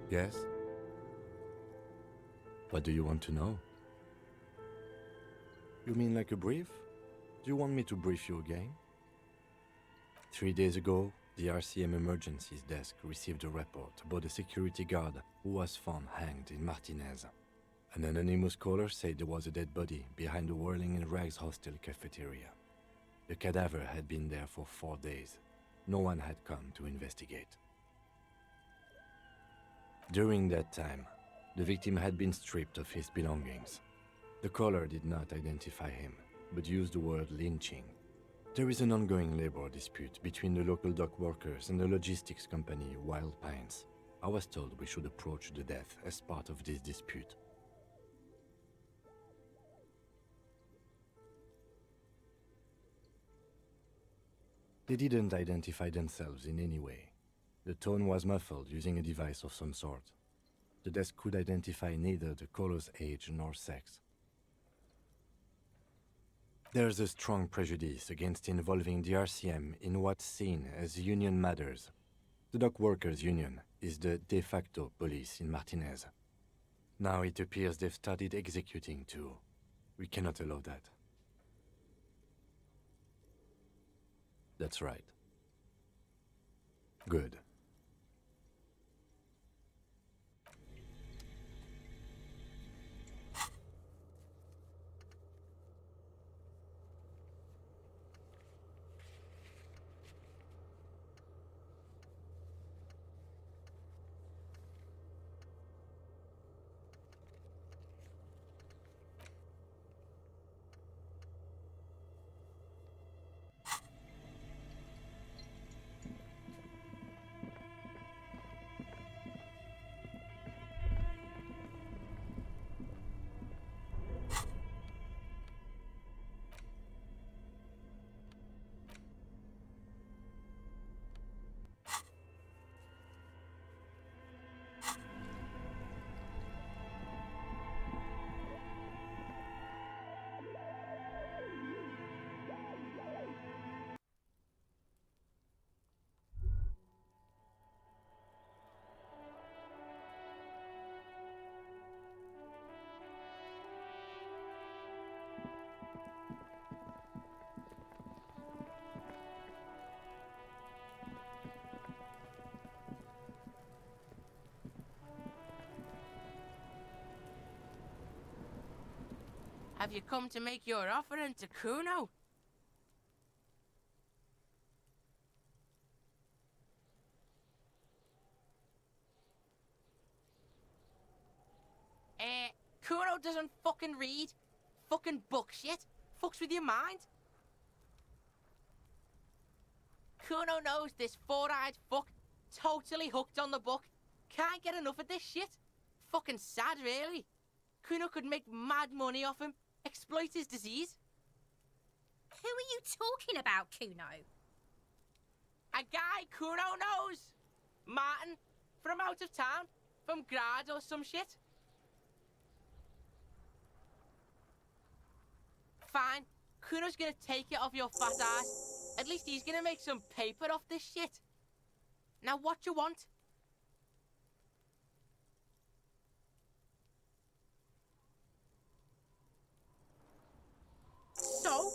Yes? What do you want to know? You mean like a brief? Do you want me to brief you again? 3 days ago, the RCM Emergencies Desk received a report about a security guard who was found hanged in Martinez. An anonymous caller said there was a dead body behind the Whirling in Rags hostel cafeteria. The cadaver had been there for 4 days. No one had come to investigate. During that time, the victim had been stripped of his belongings. The caller did not identify him, but used the word lynching. There is an ongoing labor dispute between the local dock workers and the logistics company Wild Pines. I was told we should approach the death as part of this dispute. They didn't identify themselves in any way. The tone was muffled using a device of some sort. The desk could identify neither the caller's age nor sex. There's a strong prejudice against involving the RCM in what's seen as union matters. The dock workers' union is the de facto police in Martinez. Now it appears they've started executing too. We cannot allow that. That's right. Good. Have you come to make your offering to Kuno? Kuno doesn't fucking read. Fucking book shit. Fucks with your mind. Kuno knows this four-eyed fuck. Totally hooked on the book. Can't get enough of this shit. Fucking sad, really. Kuno could make mad money off him. Exploit his disease. Who are you talking about, Kuno? A guy Kuno knows. Martin. From out of town. From Grad or some shit. Fine. Kuno's gonna take it off your fat ass. At least he's gonna make some paper off this shit. Now what you want? So?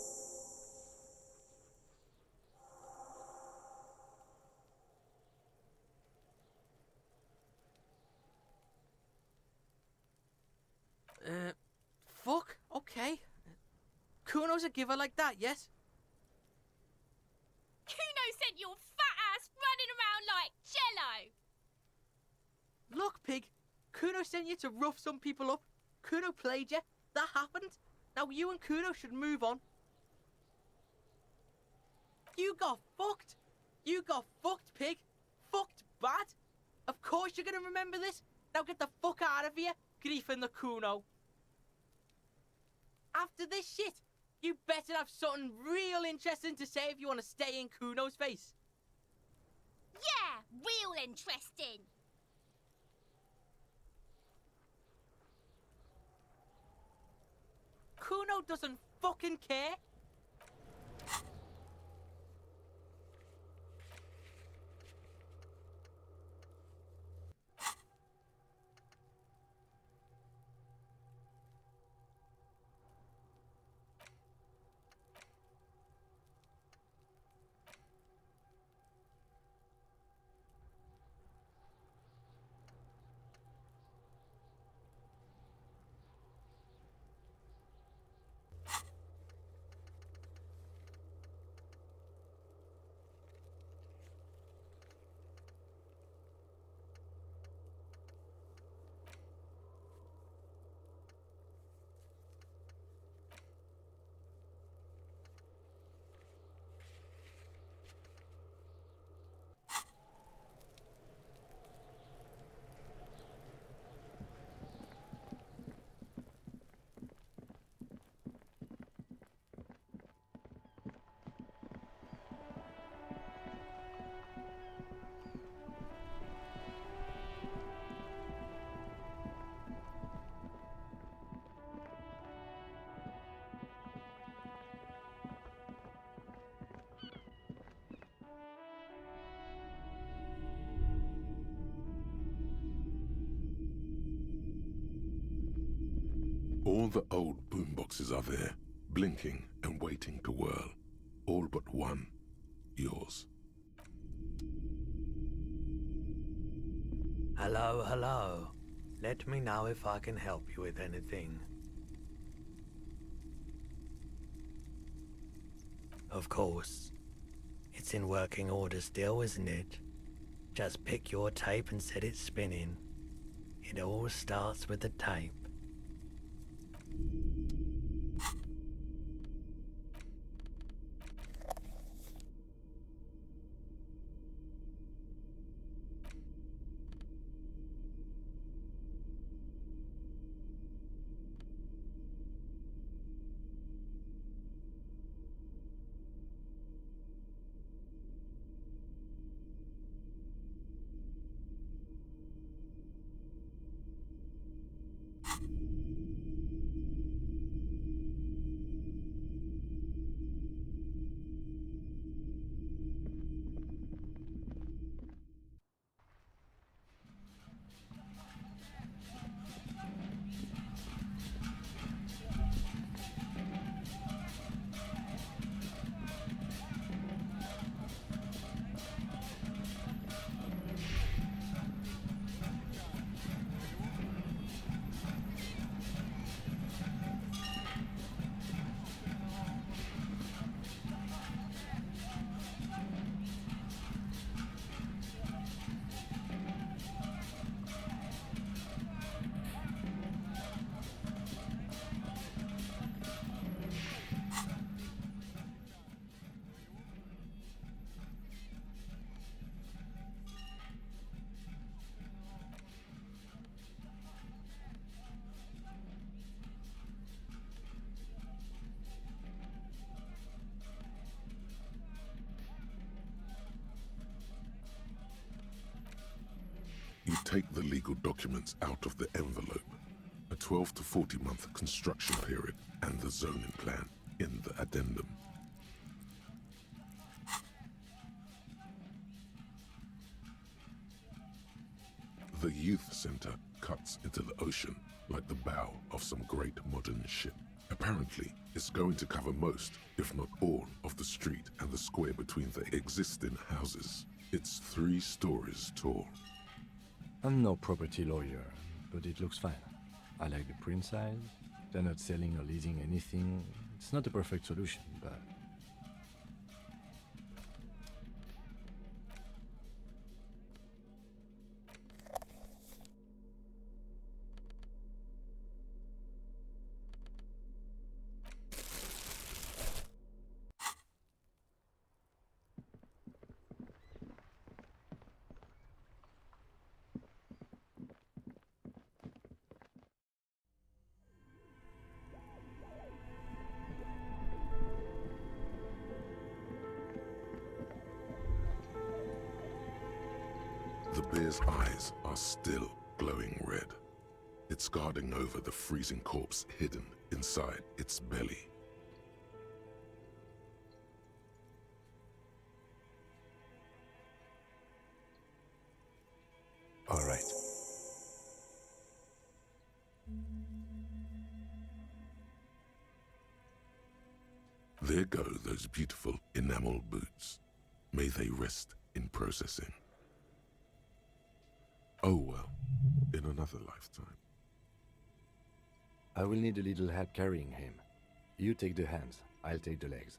Fuck, okay. Kuno's a giver like that, yes? Kuno sent your fat ass running around like Jello! Look, pig. Kuno sent you to rough some people up. Kuno played you. That happened. Now you and Kuno should move on. You got fucked. You got fucked, pig. Fucked bad. Of course you're gonna remember this. Now get the fuck out of here, griefing the Kuno. After this shit, you better have something real interesting to say if you want to stay in Kuno's face. Yeah, real interesting. Kuno doesn't fucking care. All the old boomboxes are there, blinking and waiting to whirl. All but one. Yours. Hello, hello. Let me know if I can help you with anything. Of course. It's in working order still, isn't it? Just pick your tape and set it spinning. It all starts with the tape. You take the legal documents out of the envelope, a 12 to 40 month construction period, and the zoning plan in the addendum. The youth center cuts into the ocean like the bow of some great modern ship. Apparently, it's going to cover most, if not all, of the street and the square between the existing houses. It's 3 stories tall. I'm no property lawyer, but it looks fine. I like the print size. They're not selling or leasing anything. It's not a perfect solution, but... The bear's eyes are still glowing red. It's guarding over the freezing corpse hidden inside its belly. All right. There go those beautiful enamel boots. May they rest in processing. Oh well, in another lifetime. I will need a little help carrying him. You take the hands, I'll take the legs.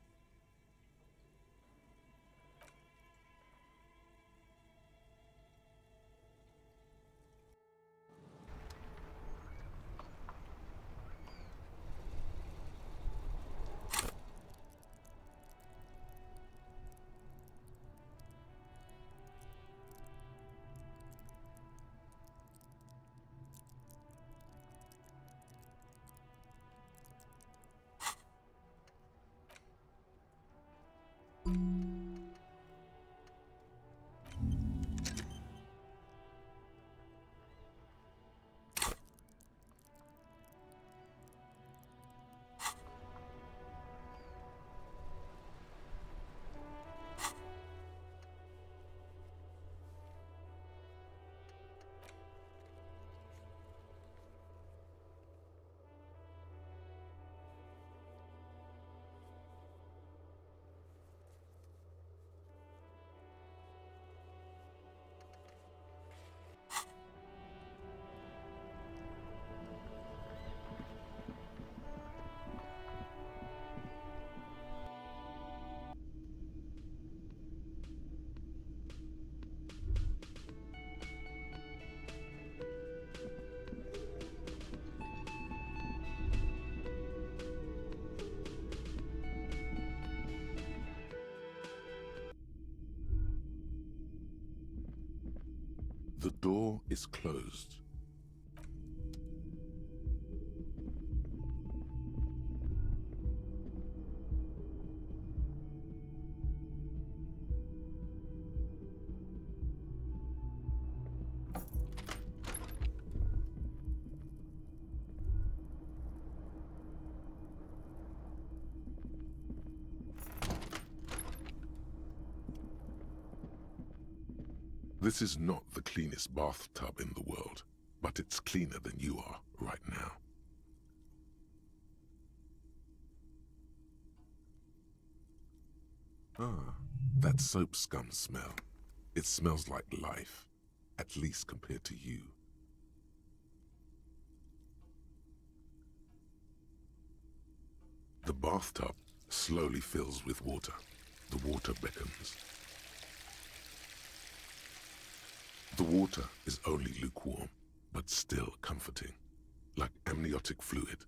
The door is closed. This is not the cleanest bathtub in the world, but it's cleaner than you are right now. Ah, that soap scum smell. It smells like life, at least compared to you. The bathtub slowly fills with water. The water beckons. The water is only lukewarm, but still comforting, like amniotic fluid.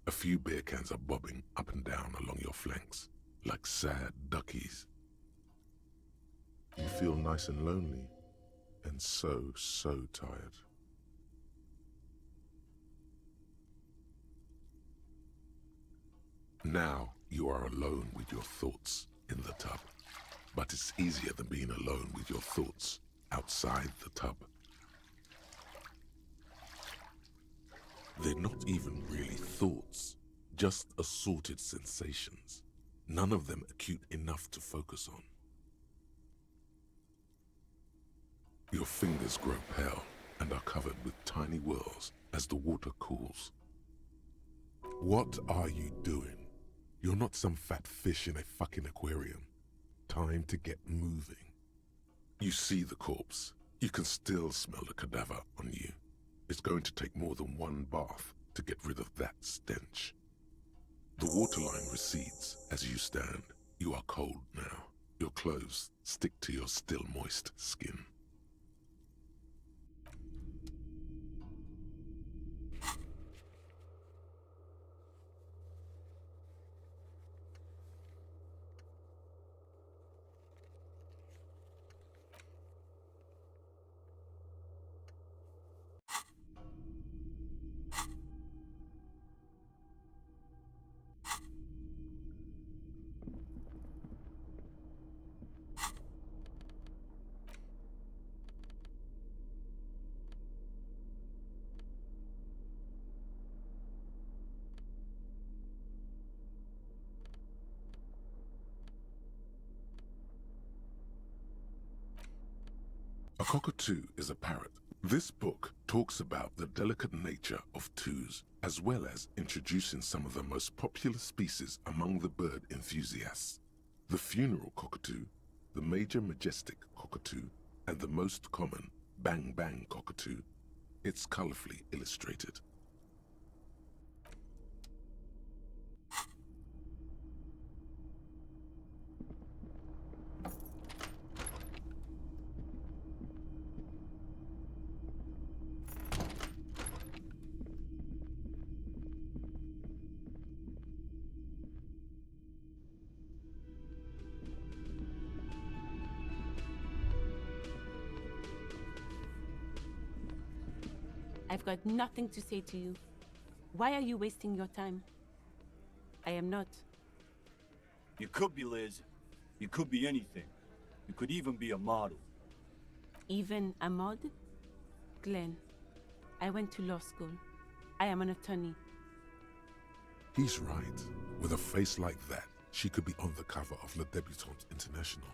A few beer cans are bobbing up and down along your flanks, like sad duckies. You feel nice and lonely, and so tired. Now you are alone with your thoughts in the tub, but it's easier than being alone with your thoughts outside the tub. They're not even really thoughts, just assorted sensations, none of them acute enough to focus on. Your fingers grow pale and are covered with tiny whirls as the water cools. What are you doing? You're not some fat fish in a fucking aquarium. Time to get moving. You see the corpse. You can still smell the cadaver on you. It's going to take more than one bath to get rid of that stench. The waterline recedes as you stand. You are cold now. Your clothes stick to your still moist skin. A cockatoo is a parrot. This book talks about the delicate nature of twos, as well as introducing some of the most popular species among the bird enthusiasts. The funeral cockatoo, the major majestic cockatoo, and the most common bang bang cockatoo. It's colorfully illustrated. I've got nothing to say to you. Why are you wasting your time? I am not. You could be Liz. You could be anything. You could even be a model. Even a mod? Glenn, I went to law school. I am an attorney. He's right. With a face like that, she could be on the cover of Le Debutante International.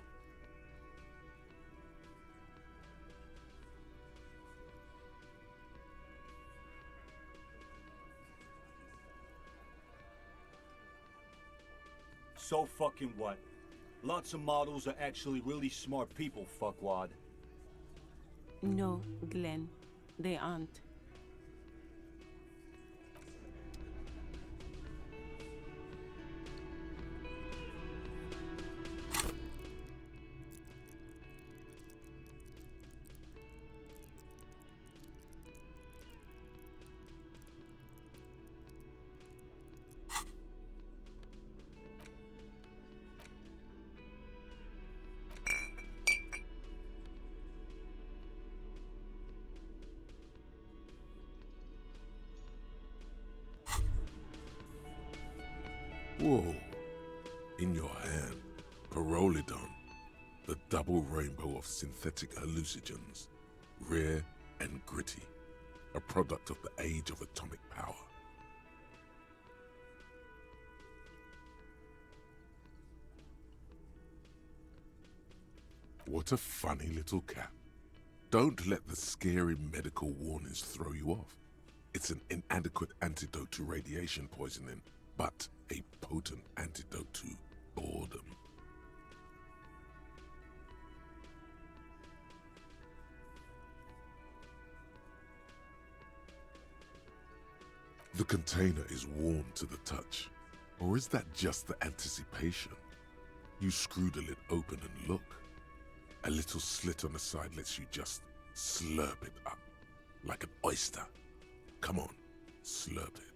So fucking what? Lots of models are actually really smart people, fuckwad. No, Glenn, they aren't. Whoa. In your hand, Pyrrolidon, the double rainbow of synthetic hallucinogens, rare and gritty, a product of the age of atomic power. What a funny little cap. Don't let the scary medical warnings throw you off. It's an inadequate antidote to radiation poisoning, but a potent antidote to boredom. The container is warm to the touch, or is that just the anticipation? You screw the lid open and look. A little slit on the side lets you just slurp it up, like an oyster. Come on, slurp it.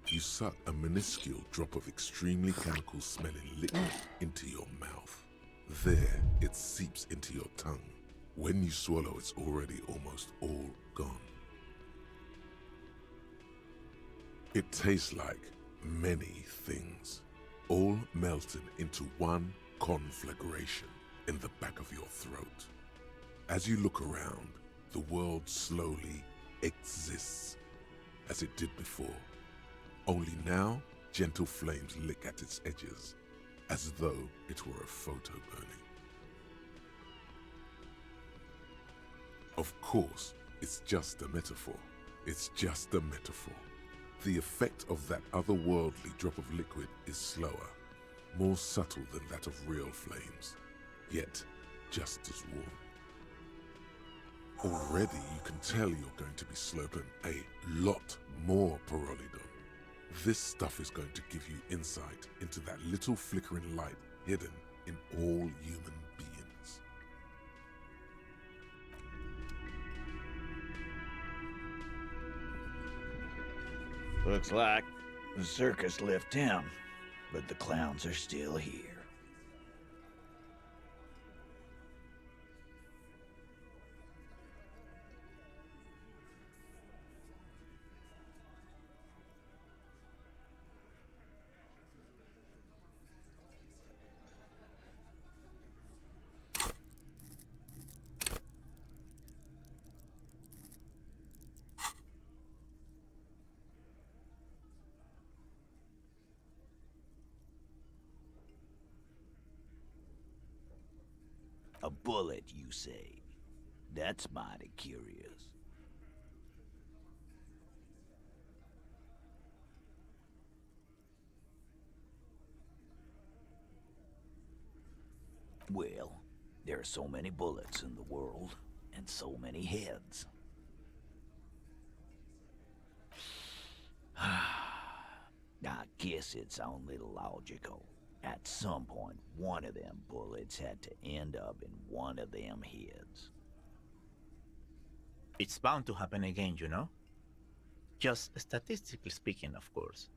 You suck a minuscule drop of extremely chemical-smelling liquid into your mouth. There, it seeps into your tongue. When you swallow, it's already almost all gone. It tastes like many things, all melted into one conflagration in the back of your throat. As you look around, the world slowly exists as it did before. Only now, gentle flames lick at its edges, as though it were a photo burning. Of course, it's just a metaphor. It's just a metaphor. The effect of that otherworldly drop of liquid is slower, more subtle than that of real flames, yet just as warm. Already you can tell you're going to be slurping a lot more Pyrrolidon. This stuff is going to give you insight into that little flickering light hidden in all human beings. Looks like the circus left town, but the clowns are still here. A bullet, you say? That's mighty curious. Well, there are so many bullets in the world, and so many heads. I guess it's only logical. At some point, one of them bullets had to end up in one of them heads. It's bound to happen again, you know? Just statistically speaking, of course.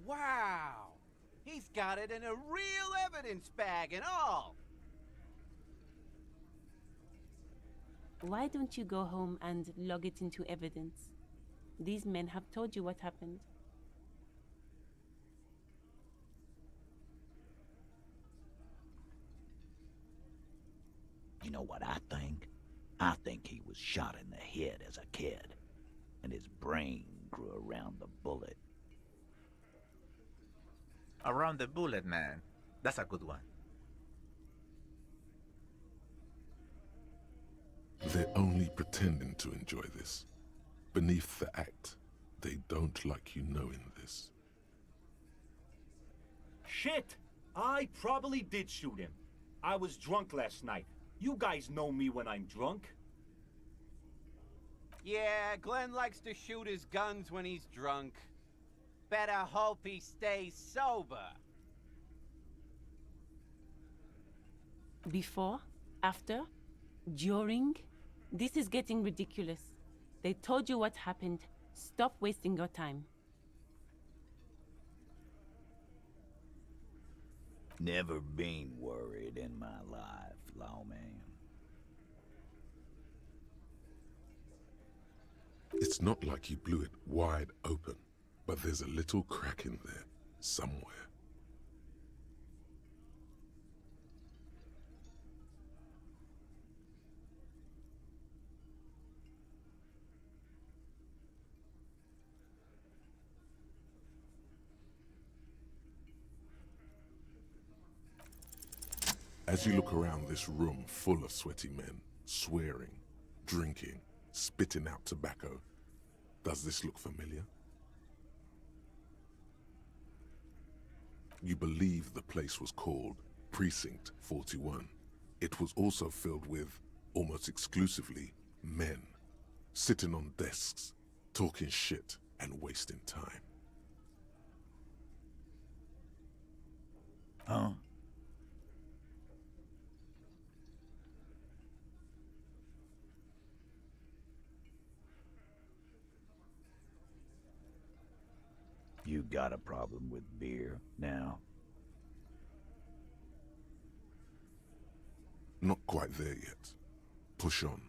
Wow! He's got it in a real evidence bag and all! Why don't you go home and log it into evidence? These men have told you what happened. You know what I think? I think he was shot in the head as a kid, and his brain grew around the bullet. Around the bullet, man. That's a good one. They're only pretending to enjoy this. Beneath the act, they don't like you knowing this. Shit! I probably did shoot him. I was drunk last night. You guys know me when I'm drunk. Yeah, Glenn likes to shoot his guns when he's drunk. Better hope he stays sober. Before? After? During? This is getting ridiculous. They told you what happened. Stop wasting your time. Never been worried in my life, lawman. It's not like you blew it wide open, but there's a little crack in there, somewhere. As you look around this room full of sweaty men, swearing, drinking, spitting out tobacco, does this look familiar? You believe the place was called Precinct 41. It was also filled with, almost exclusively, men, sitting on desks, talking shit and wasting time. Huh? You got a problem with beer now? Not quite there yet. Push on.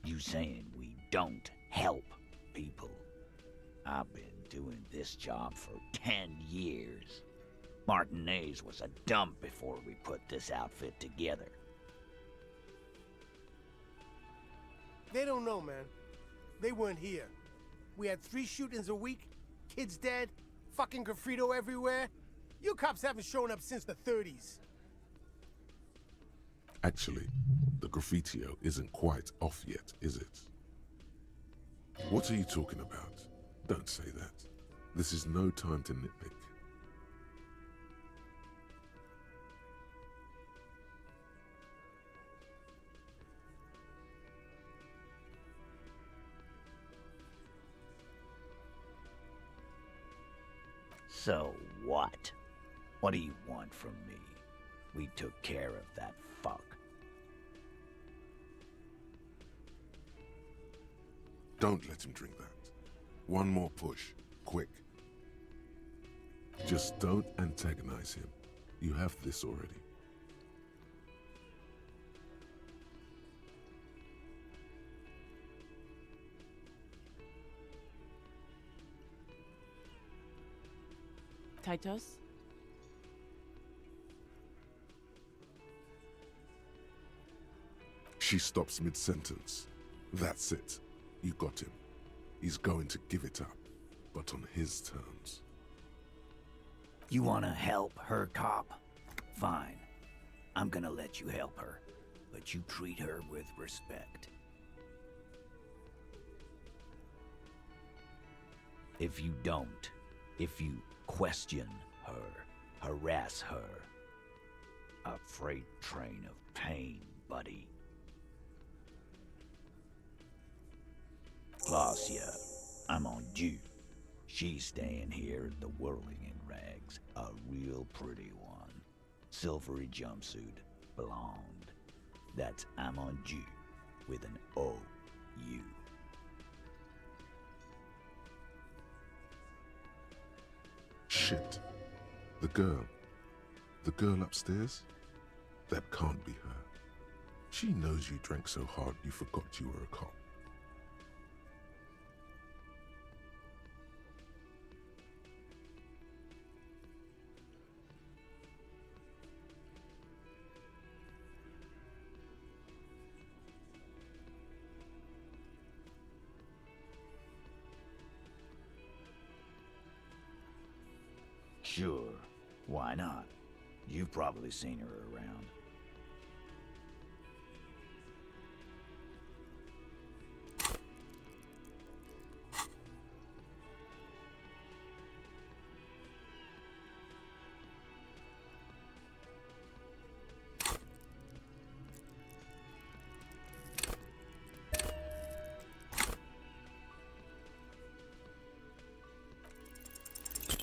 You saying we don't help people? I've been doing this job for 10 years. Martinez was a dump before we put this outfit together. They don't know, man. They weren't here. We had 3 shootings a week, kids dead, fucking graffito everywhere. You cops haven't shown up since the 30s. Actually, the graffitio isn't quite off yet, is it? What are you talking about? Don't say that. This is no time to nitpick. So what? What do you want from me? We took care of that fuck. Don't let him drink that. One more push, quick. Just don't antagonize him. You have this already. Titus? She stops mid-sentence. That's it. You got him. He's going to give it up, but on his terms. You wanna help her, cop? Fine. I'm gonna let you help her, but you treat her with respect. If you don't, if you question her, harass her, a freight train of pain, buddy. Glacia, I'm on due. She's staying here at the Whirling in Rags, a real pretty one. Silvery jumpsuit, blonde. That's I'm on due with an O-U. Shit. The girl upstairs? That can't be her. She knows you drank so hard you forgot you were a cop. Sure, why not? You've probably seen her around.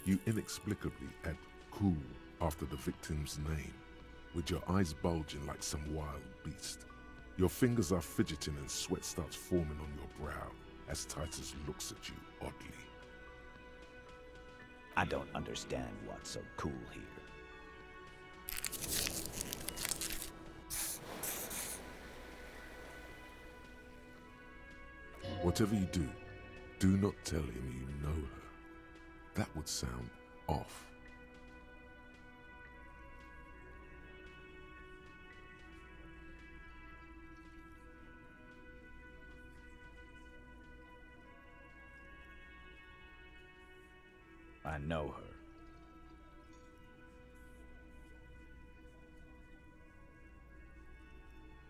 You inexplicably add cool after the victim's name, with your eyes bulging like some wild beast. Your fingers are fidgeting and sweat starts forming on your brow as Titus looks at you oddly. I don't understand what's so cool here. Whatever you do, do not tell him you know her. That would sound off. I know her.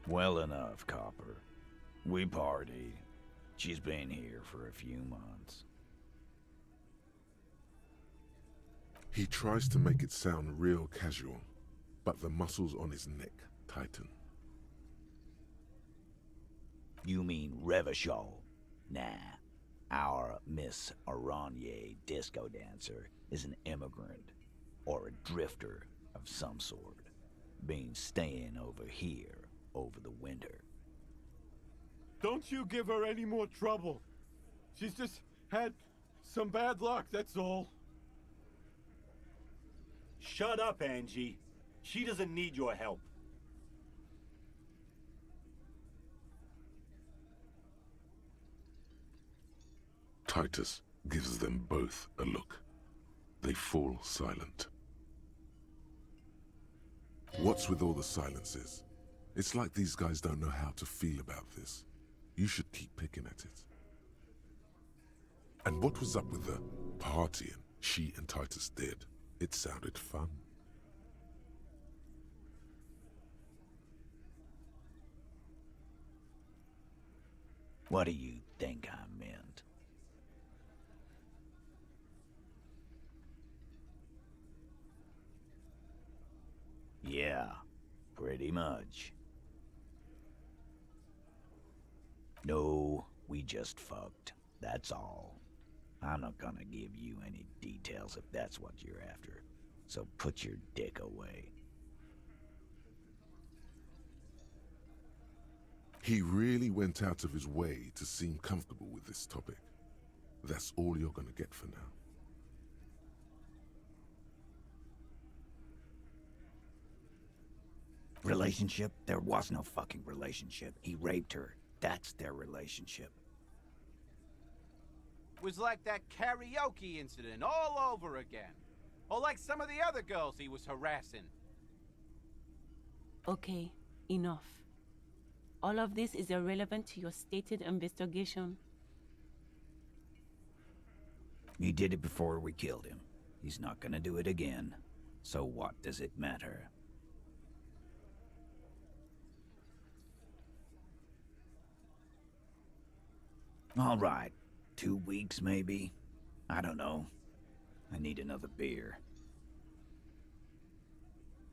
Well enough, Copper. We party. She's been here for a few months. He tries to make it sound real casual, but the muscles on his neck tighten. You mean Revachol? Nah. Our Miss Aranye disco dancer is an immigrant, or a drifter of some sort, been staying over here over the winter. Don't you give her any more trouble. She's just had some bad luck, that's all. Shut up, Angie. She doesn't need your help. Titus gives them both a look. They fall silent. What's with all the silences? It's like these guys don't know how to feel about this. You should keep picking at it. And what was up with the partying she and Titus did? It sounded fun. What do you think I meant? Yeah, pretty much. No, we just fucked. That's all. I'm not gonna give you any details if that's what you're after. So put your dick away. He really went out of his way to seem comfortable with this topic. That's all you're gonna get for now. Relationship? There was no fucking relationship. He raped her. That's their relationship. Was like that karaoke incident all over again. Or like some of the other girls he was harassing. Okay, enough. All of this is irrelevant to your stated investigation. He did it before we killed him. He's not gonna do it again. So what does it matter? All right. 2 weeks, maybe? I don't know. I need another beer.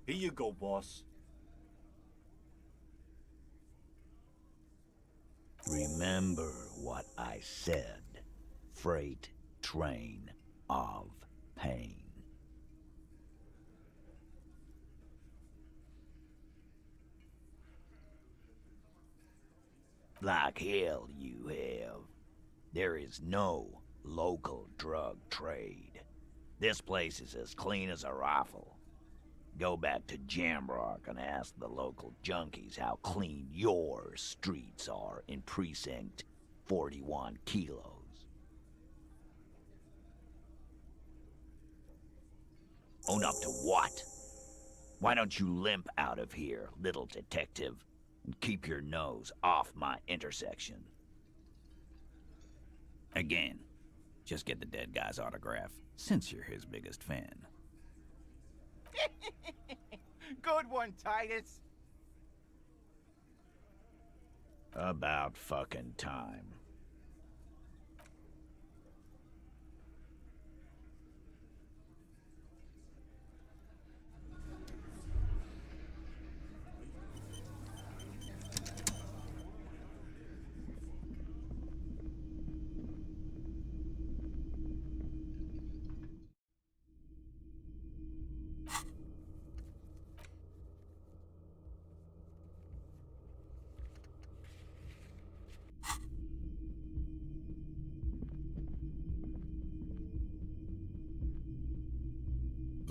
Here you go, boss. Remember what I said. Freight train of pain. Like hell you have. There is no local drug trade. This place is as clean as a rifle. Go back to Jamrock and ask the local junkies how clean your streets are in Precinct 41 Kilos. Own up to what? Why don't you limp out of here, little detective, and keep your nose off my intersection? Again, just get the dead guy's autograph, since you're his biggest fan. Good one, Titus. About fucking time.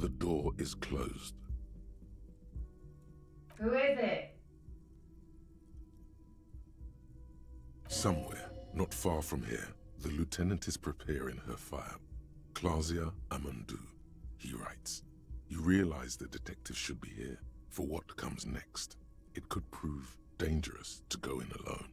The door is closed. Who is it? Somewhere, not far from here, the lieutenant is preparing her file. Clausia Amandu, he writes. You realize the detective should be here for what comes next. It could prove dangerous to go in alone.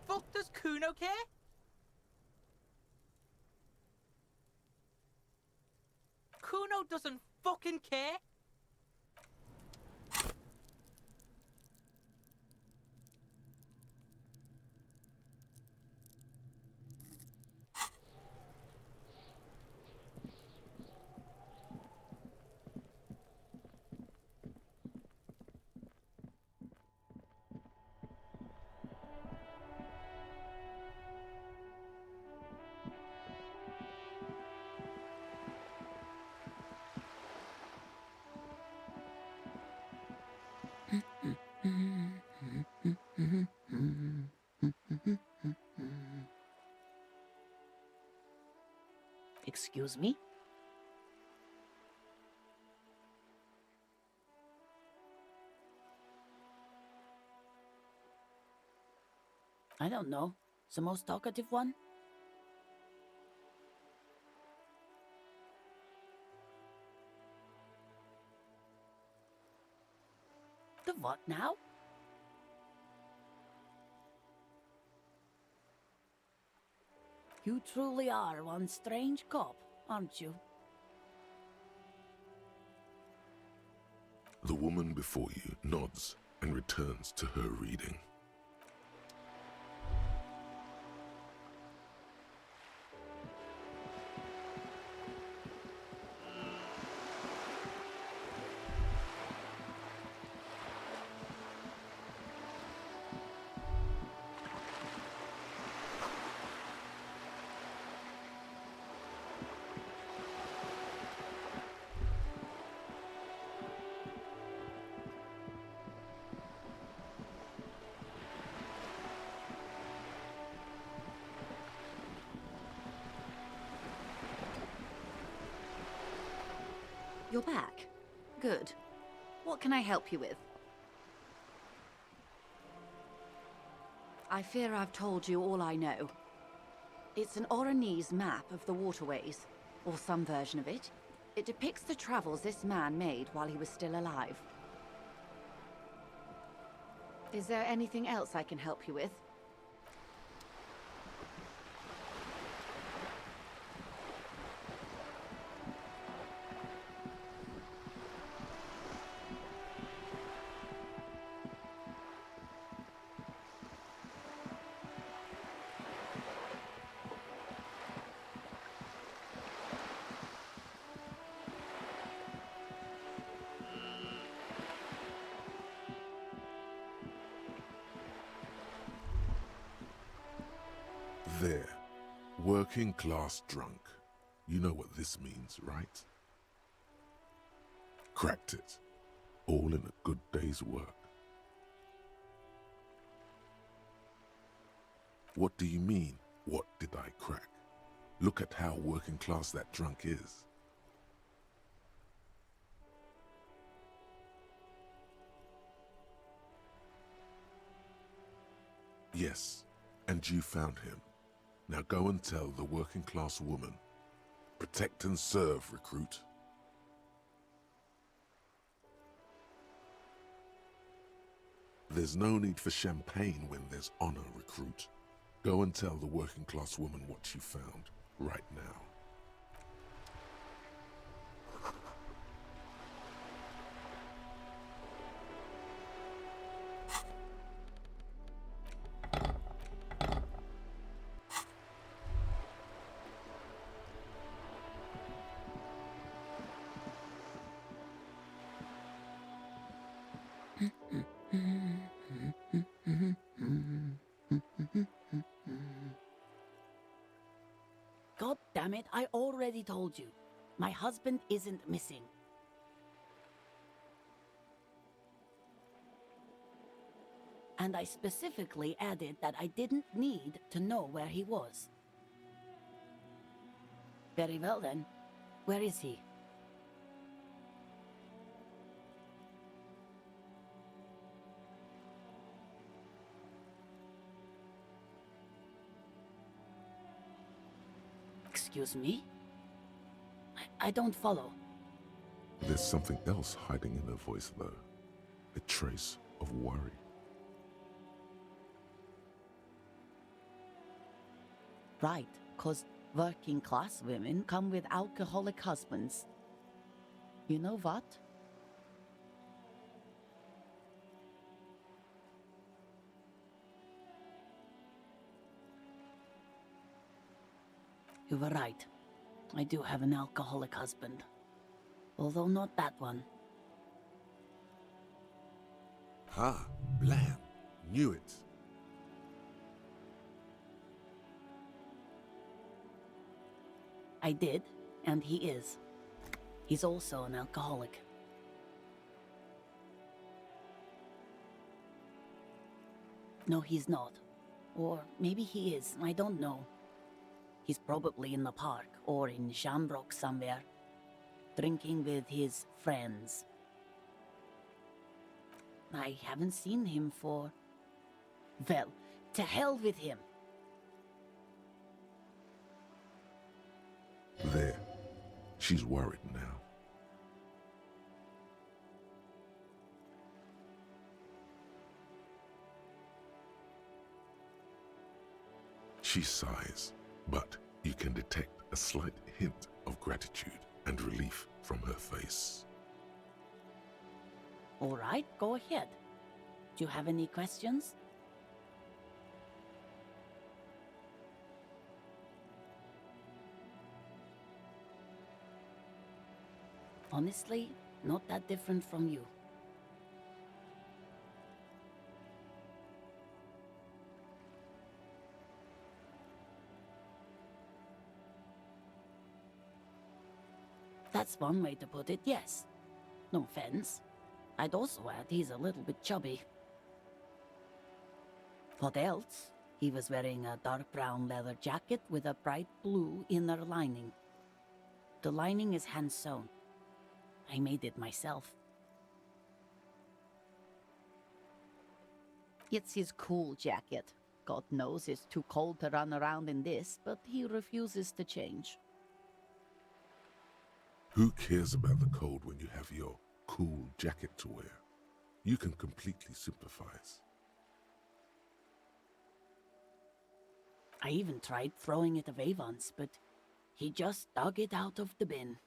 Fuck does Kuno care? Kuno doesn't fucking care. Excuse me? I don't know. The most talkative one? The what now? You truly are one strange cop, aren't you? The woman before you nods and returns to her reading. You're back. Good. What can I help you with? I fear I've told you all I know. It's an Oranese map of the waterways, or some version of it. It depicts the travels this man made while he was still alive. Is there anything else I can help you with? There. Working class drunk. You know what this means, right? Cracked it. All in a good day's work. What do you mean, what did I crack? Look at how working class that drunk is. Yes, and you found him. Now go and tell the working class woman Protect and serve, recruit. There's no need for champagne when there's honor, recruit. Go and tell the working class woman what you found, right now. God damn it, I already told you. My husband isn't missing. And I specifically added that I didn't need to know where he was. Very well then. Where is he? Excuse me? I don't follow. There's something else hiding in her voice, though. A trace of worry. Right, 'cause working class women come with alcoholic husbands. You know what? You were right. I do have an alcoholic husband. Although not that one. Ha! Blam! Knew it. I did, and he is. He's also an alcoholic. No, he's not. Or maybe he is, I don't know. He's probably in the park or in Shamrock somewhere, drinking with his friends. I haven't seen him for... Well, to hell with him. There. She's worried now. She sighs, but you can detect a slight hint of gratitude and relief from her face. All right, go ahead. Do you have any questions? Honestly, not that different from you. That's one way to put it, yes. No offense. I'd also add he's a little bit chubby. What else? He was wearing a dark brown leather jacket with a bright blue inner lining. The lining is hand-sewn. I made it myself. It's his cool jacket. God knows it's too cold to run around in this, but he refuses to change. Who cares about the cold when you have your cool jacket to wear? You can completely sympathize. I even tried throwing it away once, but he just dug it out of the bin.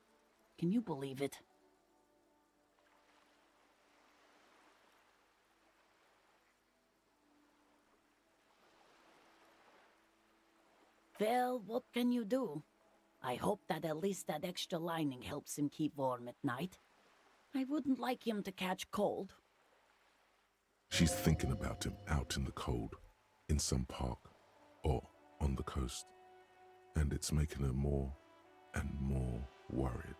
Can you believe it? Well, what can you do? I hope that at least that extra lining helps him keep warm at night. I wouldn't like him to catch cold. She's thinking about him out in the cold, in some park, or on the coast. And it's making her more and more worried.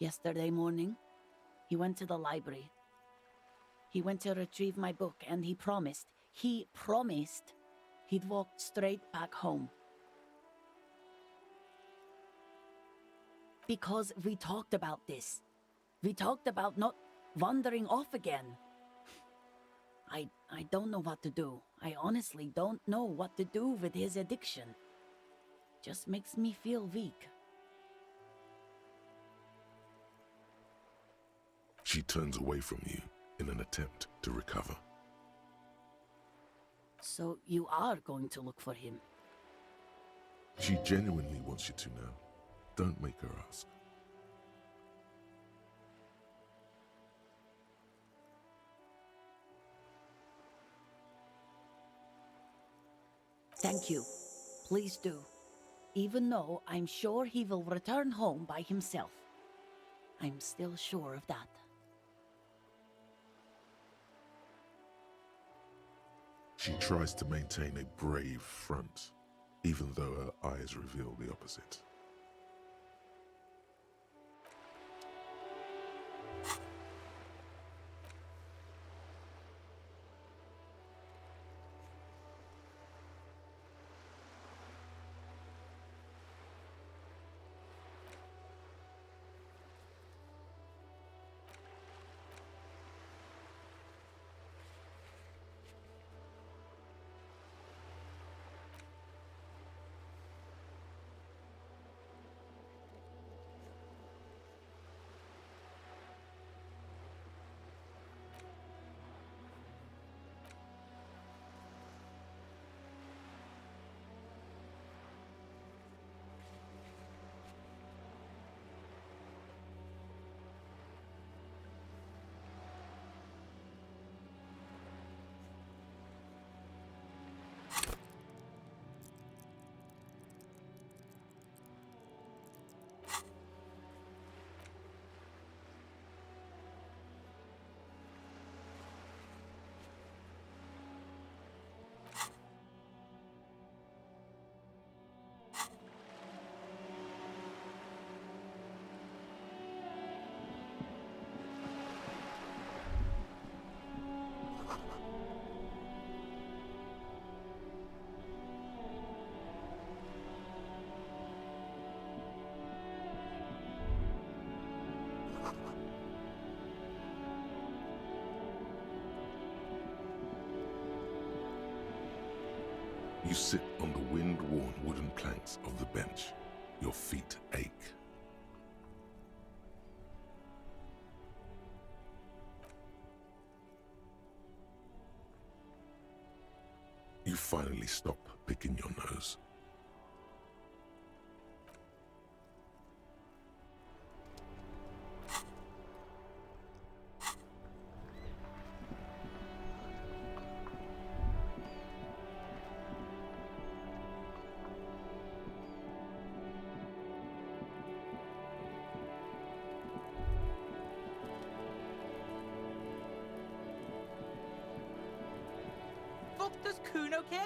Yesterday morning, he went to the library. He went to retrieve my book, and he promised he'd walk straight back home. Because we talked about this. We talked about not wandering off again. I don't know what to do. I honestly don't know what to do with his addiction. just makes me feel weak. She turns away from you in an attempt to recover. So you are going to look for him? She genuinely wants you to now. Don't make her ask. Thank you. Please do. Even though I'm sure he will return home by himself. I'm still sure of that. She tries to maintain a brave front, even though her eyes reveal the opposite. You sit on the wind-worn wooden planks of the bench. Your feet ache. You finally stop picking your nose. Fuck does Kuno care?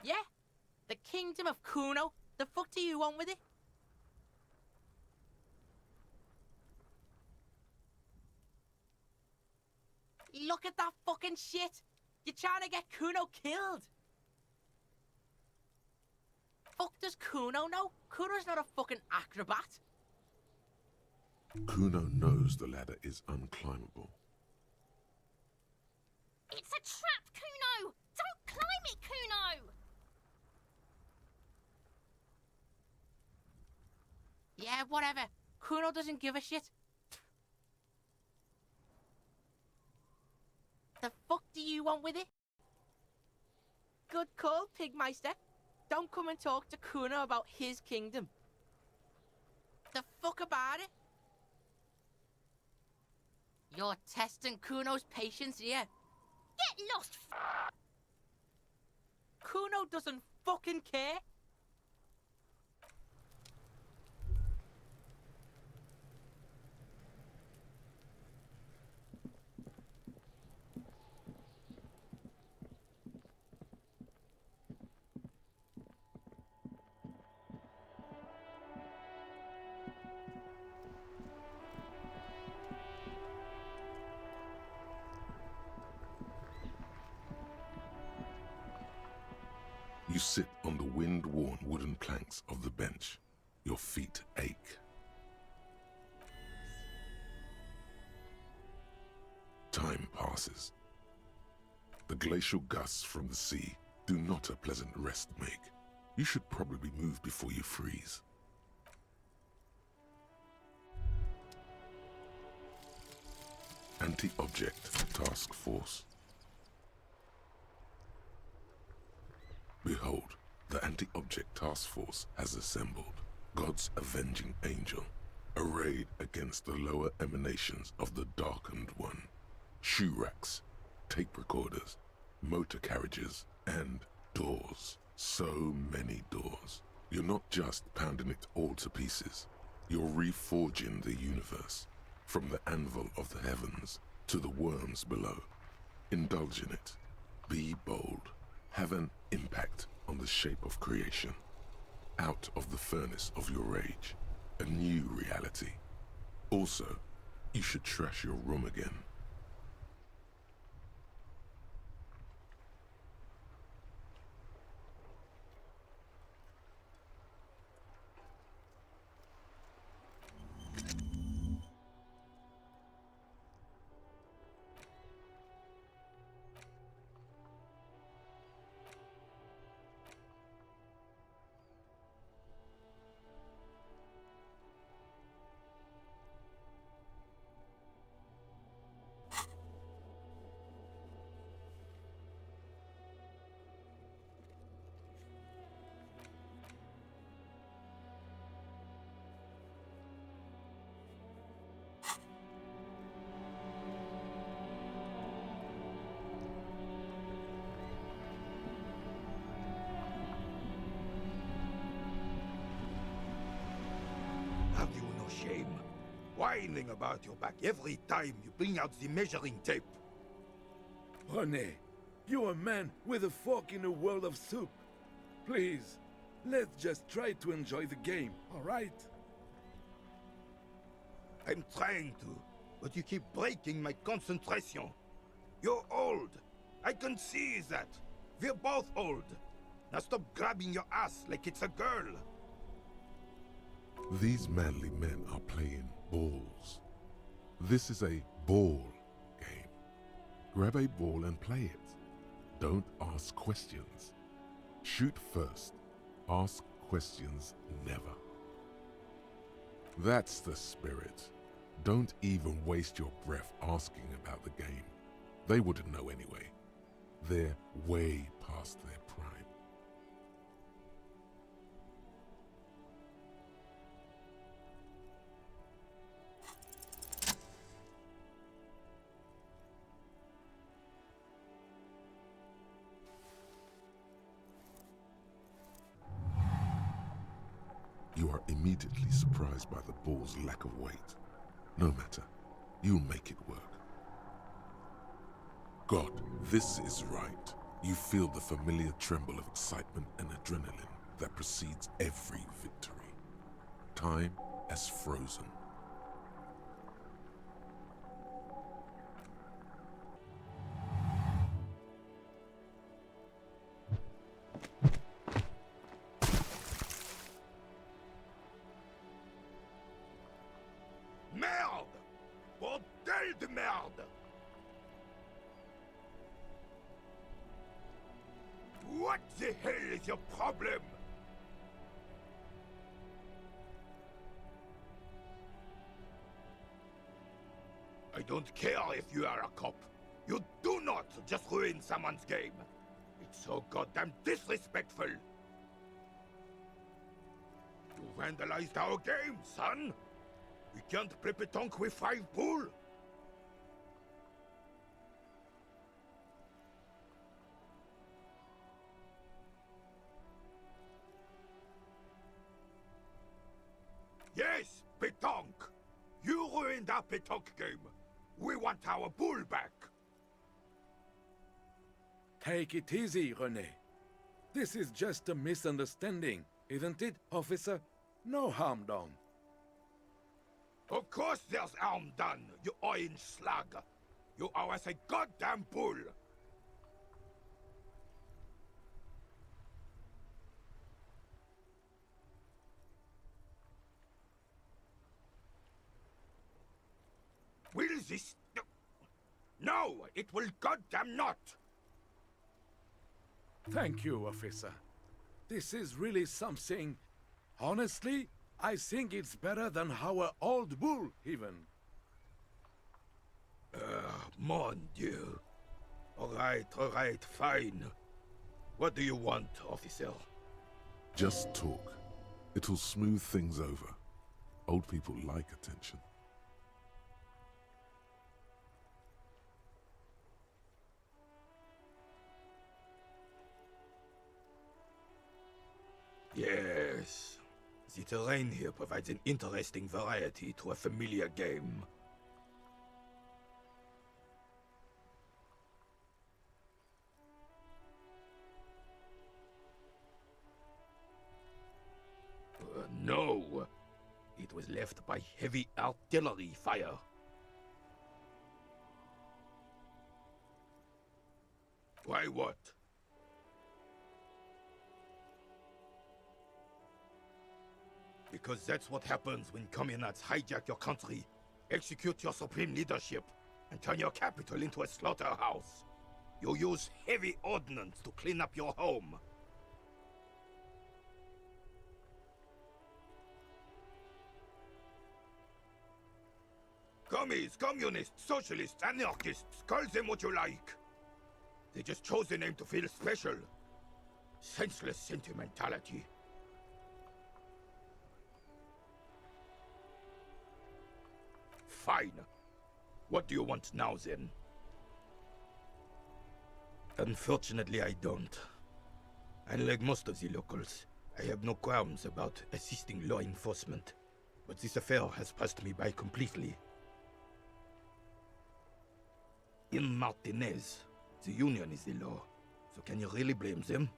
Yeah? The kingdom of Kuno? The fuck do you want with it? Look at that fucking shit! You're trying to get Kuno killed! Fuck does Kuno know? Kuno's not a fucking acrobat! Kuno knows the ladder is unclimbable. It's a trap, Kuno! Don't climb it, Kuno! Yeah, whatever. Kuno doesn't give a shit. The fuck do you want with it? Good call, Pigmeister. Don't come and talk to Kuno about his kingdom. The fuck about it? You're testing Kuno's patience here. Get lost, Kuno doesn't fucking care. You sit on the wind-worn wooden planks of the bench. Your feet ache. Time passes. The glacial gusts from the sea do not a pleasant rest make. You should probably move before you freeze. Anti-Object Task Force. Behold, the Anti-Object Task Force has assembled. God's avenging angel, arrayed against the lower emanations of the Darkened One. Shoe racks, tape recorders, motor carriages, and doors. So many doors. You're not just pounding it all to pieces. You're reforging the universe, from the anvil of the heavens to the worms below. Indulge in it. Be bold. Have an impact on the shape of creation. Out of the furnace of your rage, a new reality. Also, you should trash your room again. Have you no shame? Whining about your back every time you bring out the measuring tape. René, you're a man with a fork in a world of soup. Please, let's just try to enjoy the game, alright? I'm trying to, but you keep breaking my concentration. You're old. I can see that. We're both old. Now stop grabbing your ass like it's a girl. These manly men are playing balls. This is a ball game. Grab a ball and play it. Don't ask questions. Shoot first. Ask questions never. That's the spirit. Don't even waste your breath asking about the game. They wouldn't know anyway. They're way past their prime. You are immediately surprised by the ball's lack of weight. No matter, you'll make it work. God, this is right. You feel the familiar tremble of excitement and adrenaline that precedes every victory. Time has frozen. Merde! Bordel de merde! What the hell is your problem? I don't care if you are a cop. You do not just ruin someone's game. It's so goddamn disrespectful. You vandalized our game, son. We can't play pétanque with 5 bull. Yes, pétanque. You ruined our pétanque game. We want our bull back. Take it easy, René. This is just a misunderstanding, isn't it, officer? No harm done. Of course there's harm done, you orange slug. You owe us a goddamn bull. this... No, it will goddamn not! Thank you, officer. This is really something. Honestly, I think it's better than our old bull, even. Mon Dieu. All right, fine. What do you want, officer? Just talk. It'll smooth things over. Old people like attention. Yes. The terrain here provides an interesting variety to a familiar game. No. It was left by heavy artillery fire. Why what? Because that's what happens when communards hijack your country, execute your supreme leadership, and turn your capital into a slaughterhouse. You use heavy ordnance to clean up your home. Commies, communists, socialists, anarchists, call them what you like. They just chose a name to feel special. Senseless sentimentality. Fine. What do you want now, then? Unfortunately, I don't. Unlike most of the locals, I have no qualms about assisting law enforcement. But this affair has passed me by completely. In Martinez, the Union is the law, so can you really blame them?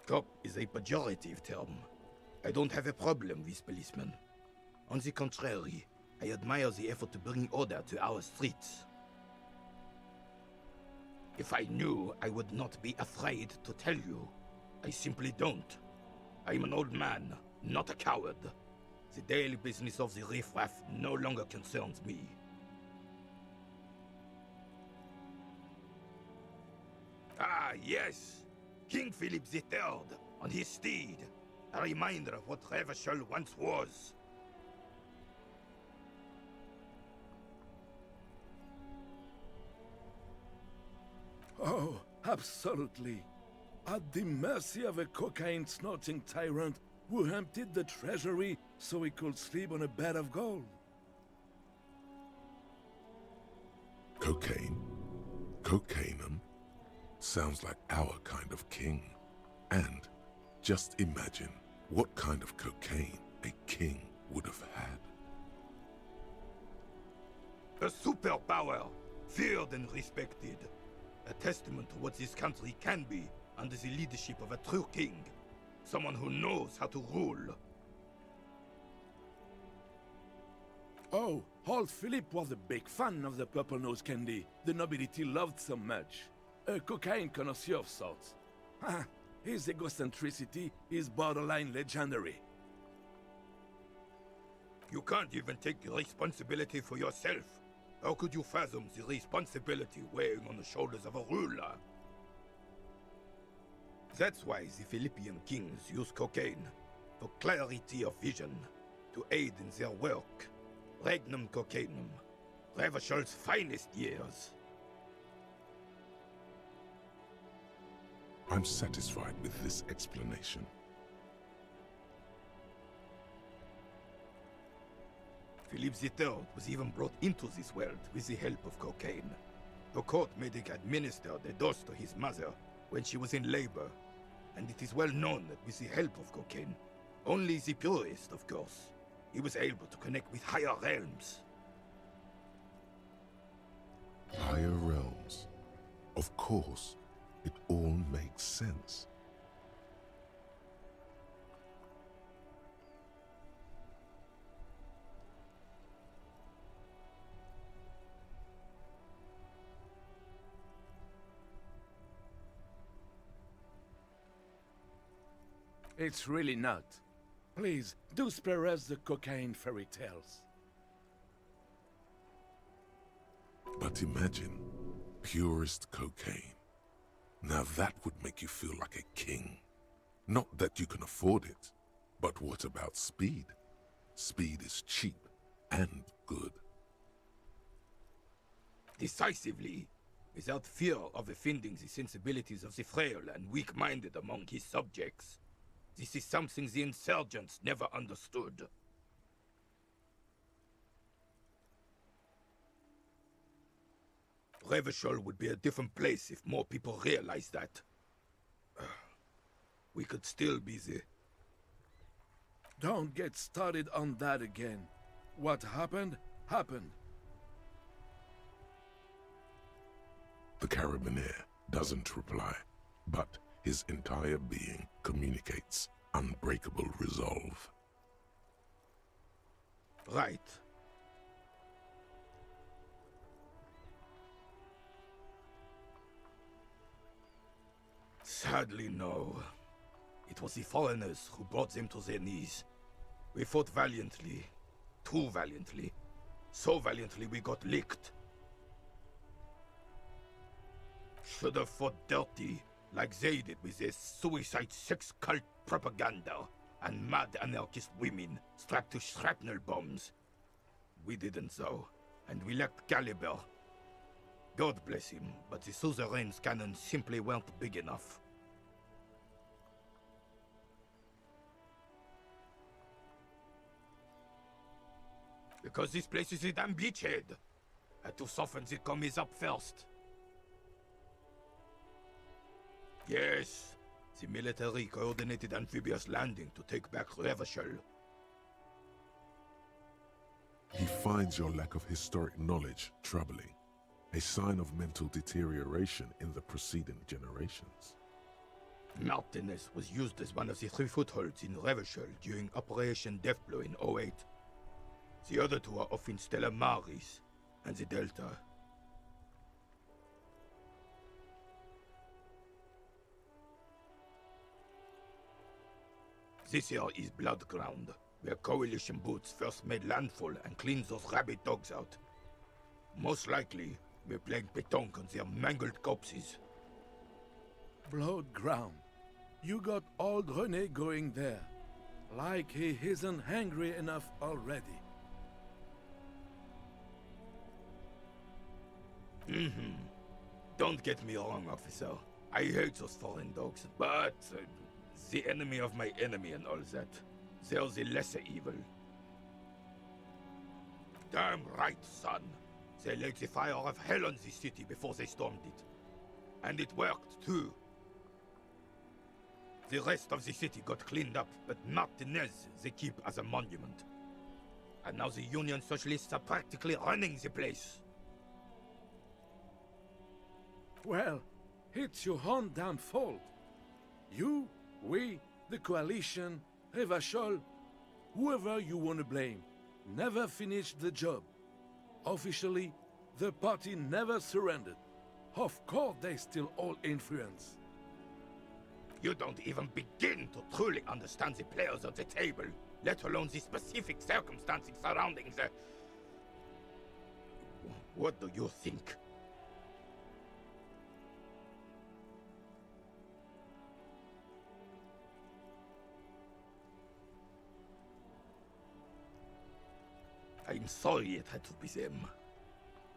Cop is a pejorative term. I don't have a problem with policemen. On the contrary, I admire the effort to bring order to our streets. If I knew, I would not be afraid to tell you. I simply don't. I'm an old man, not a coward. The daily business of the riffraff no longer concerns me. Ah, yes! King Philip III, on his steed. A reminder of what Revachol once was. Oh, absolutely. At the mercy of a cocaine-snorting tyrant who emptied the treasury so he could sleep on a bed of gold. Cocaine? Cocainum? Sounds like our kind of king. And just imagine what kind of cocaine a king would have had. A superpower, feared and respected. A testament to what this country can be under the leadership of a true king. Someone who knows how to rule. Oh, old Philip was a big fan of the purple nose candy the nobility loved so much. A cocaine connoisseur of sorts. His egocentricity is borderline legendary. You can't even take responsibility for yourself. How could you fathom the responsibility weighing on the shoulders of a ruler? That's why the Philippian kings use cocaine, for clarity of vision, to aid in their work. Regnum cocainum, Revachol's finest years. I'm satisfied with this explanation. Philip III was even brought into this world with the help of cocaine. The court medic administered a dose to his mother when she was in labor, and it is well known that with the help of cocaine, only the purest, of course, he was able to connect with higher realms. Higher realms. Of course, it all makes sense. It's really not. Please, do spare us the cocaine fairy tales. But imagine purest cocaine. Now that would make you feel like a king. Not that you can afford it, but what about speed? Speed is cheap and good. Decisively, without fear of offending the sensibilities of the frail and weak-minded among his subjects. This is something the insurgents never understood. Revachol would be a different place if more people realized that. We could still be the... Don't get started on that again. What happened, happened. The Carabinier doesn't reply, but his entire being communicates unbreakable resolve. Right. Sadly, no. It was the foreigners who brought them to their knees. We fought valiantly. Too valiantly. So valiantly we got licked. Should have fought dirty, like they did with their suicide sex cult propaganda and mad anarchist women strapped to shrapnel bombs. We didn't though, and we lacked caliber. God bless him, but the suzerain's cannons simply weren't big enough. Because this place is a damn beachhead. Had to soften the commies up first. Yes, the military coordinated amphibious landing to take back Revachol. He finds your lack of historic knowledge troubling, a sign of mental deterioration in the preceding generations. Martinez was used as one of the 3 footholds in Revachol during Operation Deathblow in 08. The other 2 are off in Stella Maris and the Delta. This here is Blood Ground, where Coalition boots first made landfall and cleaned those rabid dogs out. Most likely, we're playing pétanque on their mangled corpses. Blood Ground. You got old René going there. Like he isn't hungry enough already. Don't get me wrong, officer. I hate those foreign dogs, but the enemy of my enemy and all that. They're the lesser evil. Damn right, son. They laid the fire of hell on the city before they stormed it. And it worked, too. The rest of the city got cleaned up, but Martinez they keep as a monument. And now the Union Socialists are practically running the place. Well, it's your own damn fault. You, we, the Coalition, Revachol, whoever you want to blame, never finished the job. Officially, the party never surrendered. Of course they still all influence. You don't even begin to truly understand the players at the table, let alone the specific circumstances surrounding the... What do you think? I'm sorry it had to be them.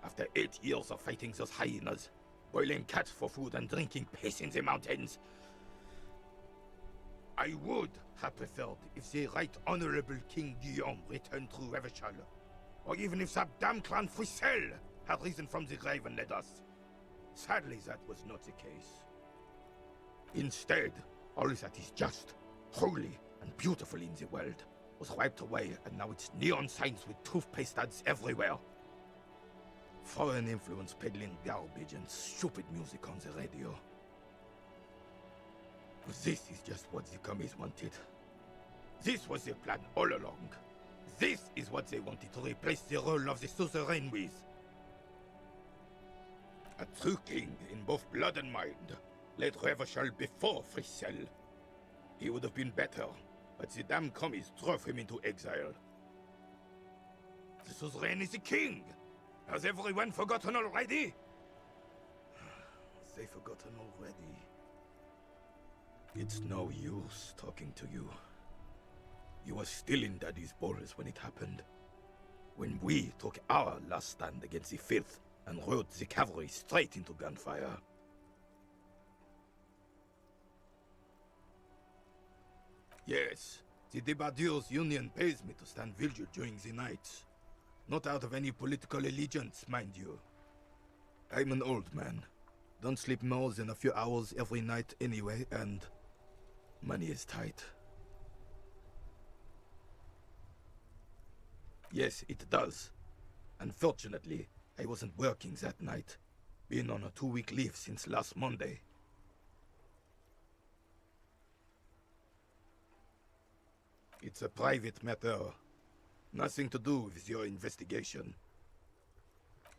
After 8 years of fighting those hyenas, boiling cats for food and drinking piss in the mountains, I would have preferred if the Right Honorable King Guillaume returned through Revachol, or even if that damn clan Frisel had risen from the grave and led us. Sadly, that was not the case. Instead, all that is just, holy, and beautiful in the world was wiped away, and now it's neon signs with toothpaste ads everywhere. Foreign influence peddling garbage and stupid music on the radio. This is just what the commies wanted. This was their plan all along. This is what they wanted to replace the role of the suzerain with. A true king in both blood and mind led Revachol before Frisel. He would have been better, but the damn commies drove him into exile. The suzerain is a king, Has everyone forgotten already? They forgotten already. It's no use talking to you. You were still in Daddy's balls when it happened. When we took our last stand against the filth and rode the cavalry straight into gunfire. Yes, the Debardeurs Union pays me to stand vigil during the nights. Not out of any political allegiance, mind you. I'm an old man. Don't sleep more than a few hours every night anyway, and money is tight. Yes, it does. Unfortunately, I wasn't working that night. Been on a 2-week leave since last Monday. It's a private matter. Nothing to do with your investigation.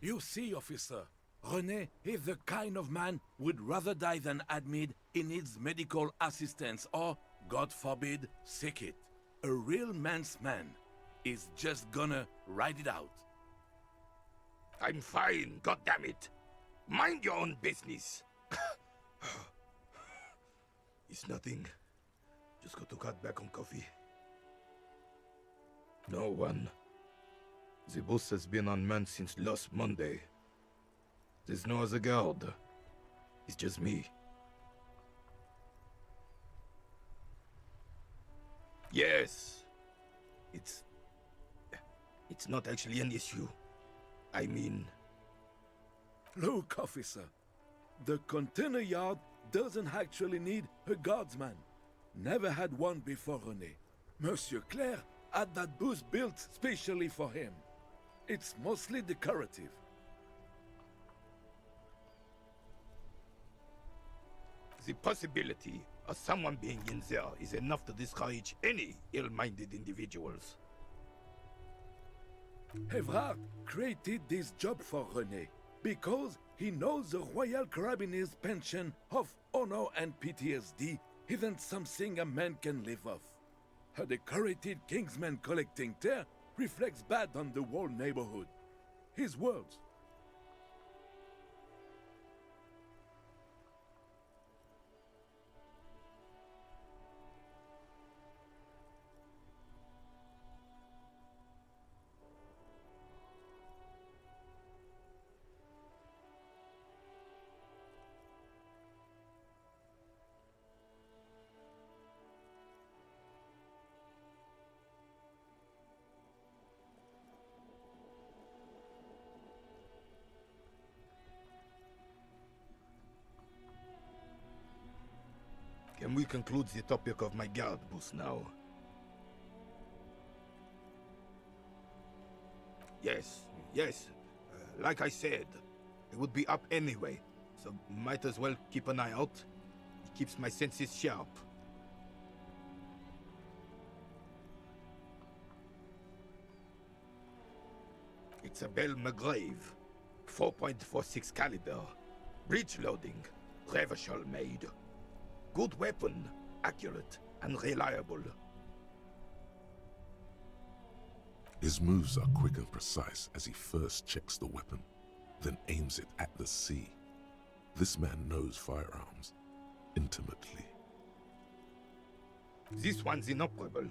You see, officer, René is the kind of man would rather die than admit he needs medical assistance or, God forbid, sick it. A real man's man is just gonna ride it out. I'm fine, goddammit. Mind your own business. It's nothing. Just got to cut back on coffee. No one. The bus has been unmanned since last Monday. There's no other guard. It's just me. Yes. It's not actually an issue. I mean... Look, officer. The container yard doesn't actually need a guardsman. Never had one before René. Monsieur Claire had that booth built specially for him. It's mostly decorative. The possibility of someone being in there is enough to discourage any ill-minded individuals. Evrard created this job for René because he knows the Royal Carabiniers' pension of honor and PTSD isn't something a man can live off. A decorated Kingsman collecting tear reflects bad on the whole neighborhood. His words. Can we conclude the topic of my guard booth now? Yes. Like I said, it would be up anyway, so might as well keep an eye out. It keeps my senses sharp. It's a Bell McGrave, 4.46 caliber, breech loading, Revachol made. Good weapon, accurate and reliable. His moves are quick and precise as he first checks the weapon, then aims it at the sea. This man knows firearms intimately. This one's inoperable.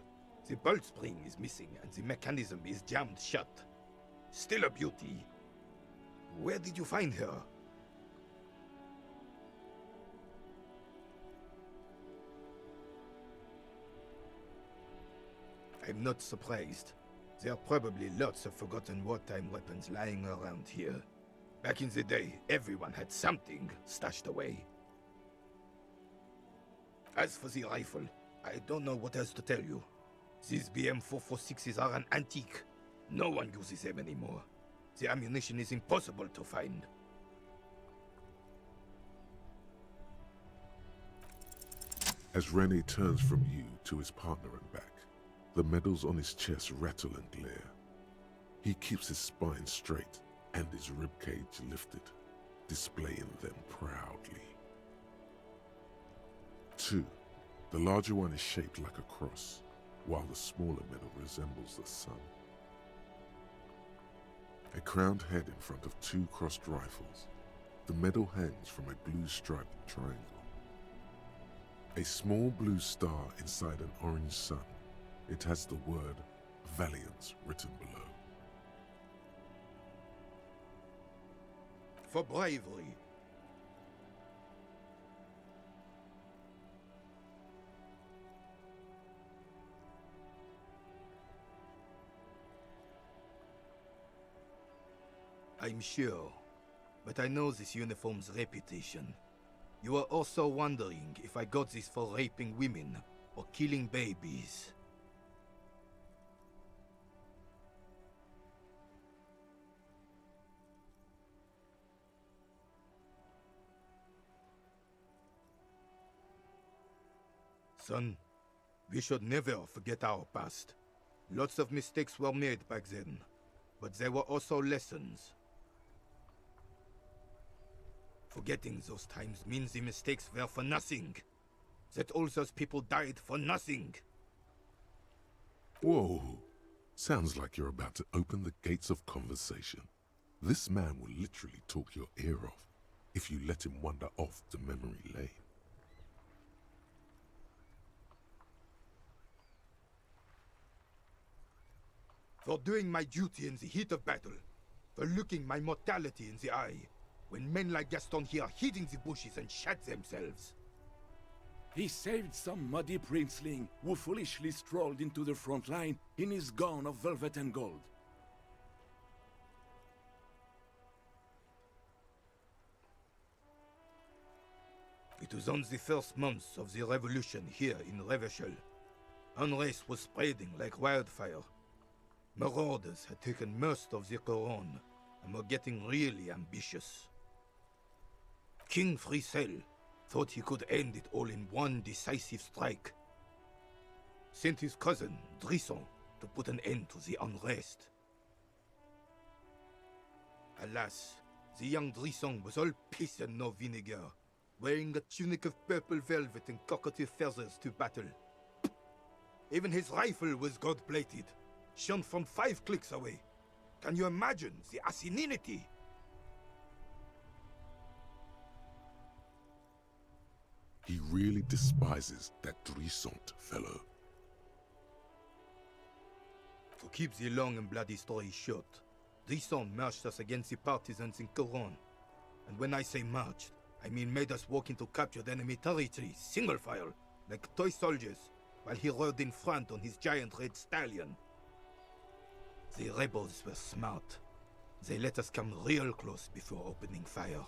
The bolt spring is missing and the mechanism is jammed shut. Still a beauty. Where did you find her? I'm not surprised. There are probably lots of forgotten wartime weapons lying around here. Back in the day, everyone had something stashed away. As for the rifle, I don't know what else to tell you. These BM-446s are an antique. No one uses them anymore. The ammunition is impossible to find. As René turns from you to his partner and back, the medals on his chest rattle and glare. He keeps his spine straight and his ribcage lifted, displaying them proudly. 2. The larger one is shaped like a cross, while the smaller medal resembles the sun. A crowned head in front of two crossed rifles. The medal hangs from a blue striped triangle. A small blue star inside an orange sun. It has the word Valiance written below. For bravery. I'm sure, but I know this uniform's reputation. You are also wondering if I got this for raping women or killing babies. Son, we should never forget our past. Lots of mistakes were made back then, but there were also lessons. Forgetting those times means the mistakes were for nothing. That all those people died for nothing. Whoa. Sounds like you're about to open the gates of conversation. This man will literally talk your ear off if you let him wander off to memory lane. For doing my duty in the heat of battle. For looking my mortality in the eye. When men like Gaston here hid in the bushes and shot themselves. He saved some muddy princeling who foolishly strolled into the front line in his gown of velvet and gold. It was on the first months of the revolution here in Revachol. Unrest was spreading like wildfire. Marauders had taken most of the Couronne and were getting really ambitious. King Frisel thought he could end it all in one decisive strike. Sent his cousin, Drisson, to put an end to the unrest. Alas, the young Drisson was all piss and no vinegar, wearing a tunic of purple velvet and cockatiel feathers to battle. Even his rifle was gold-plated, shone from 5 clicks away. Can you imagine the asininity? He really despises that Drissant fellow. To keep the long and bloody story short, Drisson marched us against the partisans in Couronne. And when I say marched, I mean made us walk into captured enemy territory, single file, like toy soldiers, while he rode in front on his giant red stallion. The rebels were smart. They let us come real close before opening fire.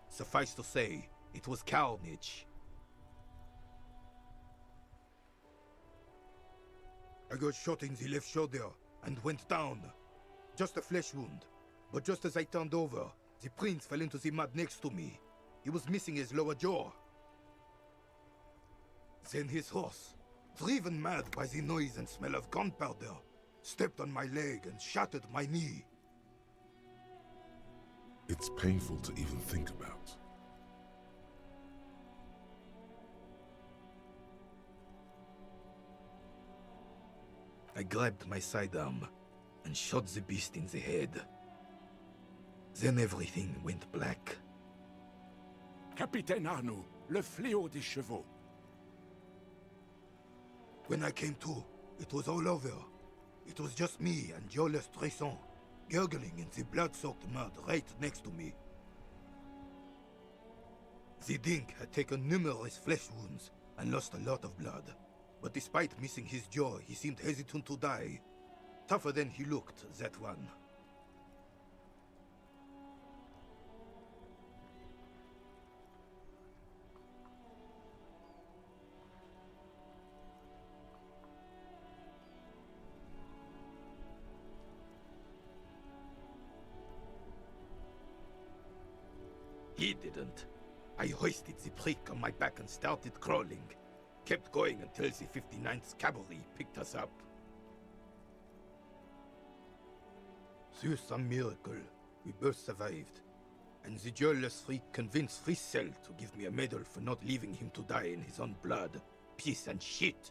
Suffice to say, it was carnage. I got shot in the left shoulder and went down. Just a flesh wound. But just as I turned over, the prince fell into the mud next to me. He was missing his lower jaw. Then his horse, driven mad by the noise and smell of gunpowder, stepped on my leg and shattered my knee. It's painful to even think about. I grabbed my sidearm and shot the beast in the head. Then everything went black. Capitaine Arnoux, le fléau des chevaux. When I came to, it was all over. It was just me and Jolas Tresson, gurgling in the blood-soaked mud right next to me. The Dink had taken numerous flesh wounds and lost a lot of blood. But despite missing his jaw, he seemed hesitant to die. Tougher than he looked, that one. He didn't. I hoisted the prick on my back and started crawling. Kept going until the 59th Cavalry picked us up. Through some miracle, we both survived. And the jealous freak convinced Frisel to give me a medal for not leaving him to die in his own blood, piss and shit.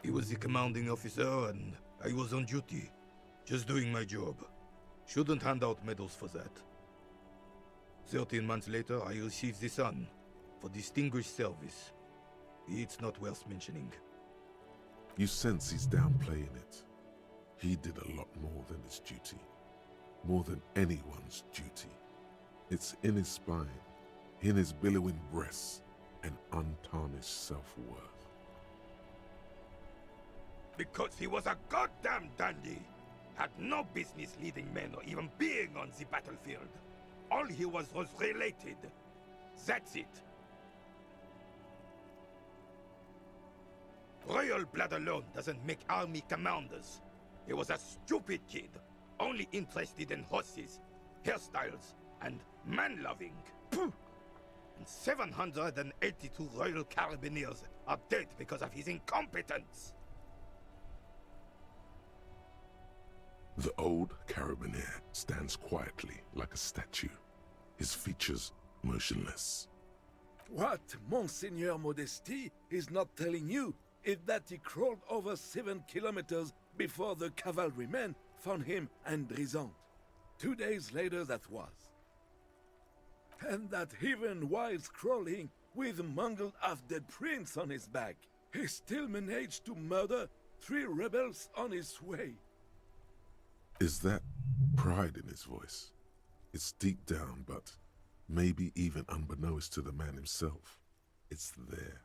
He was the commanding officer and I was on duty. Just doing my job. Shouldn't hand out medals for that. 13 months later, I received the Sun for distinguished service. It's not worth mentioning. You sense he's downplaying it. He did a lot more than his duty. More than anyone's duty. It's in his spine, in his billowing breasts, and untarnished self-worth. Because he was a goddamn dandy. Had no business leading men or even being on the battlefield. All he was related. That's it. Royal blood alone doesn't make army commanders. He was a stupid kid, only interested in horses, hairstyles, and man-loving. And 782 Royal Carabineers are dead because of his incompetence. The old Carabineer stands quietly like a statue, his features motionless. What Monseigneur Modesty is not telling you is that he crawled over 7 kilometers before the cavalrymen found him and Drizant. 2 days later that was. And that even while crawling with a mangled half-dead prince on his back, he still managed to murder 3 rebels on his way. Is that pride in his voice? It's deep down, but maybe even unbeknownst to the man himself, it's there.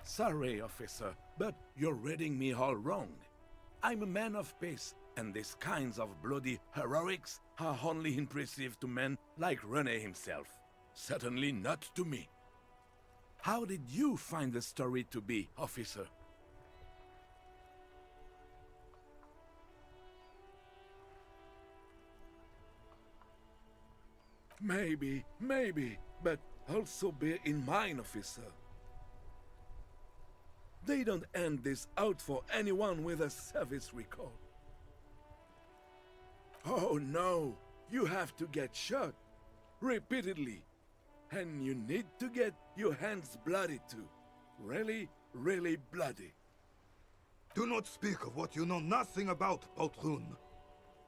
Sorry, officer, but you're reading me all wrong. I'm a man of peace, and these kinds of bloody heroics are only impressive to men like René himself. Certainly not to me. How did you find the story to be, officer? Maybe, but also bear in mind, officer. They don't hand this out for anyone with a service record. Oh no, you have to get shot. Repeatedly. And you need to get your hands bloody too. Really, really bloody. Do not speak of what you know nothing about, Poltroon.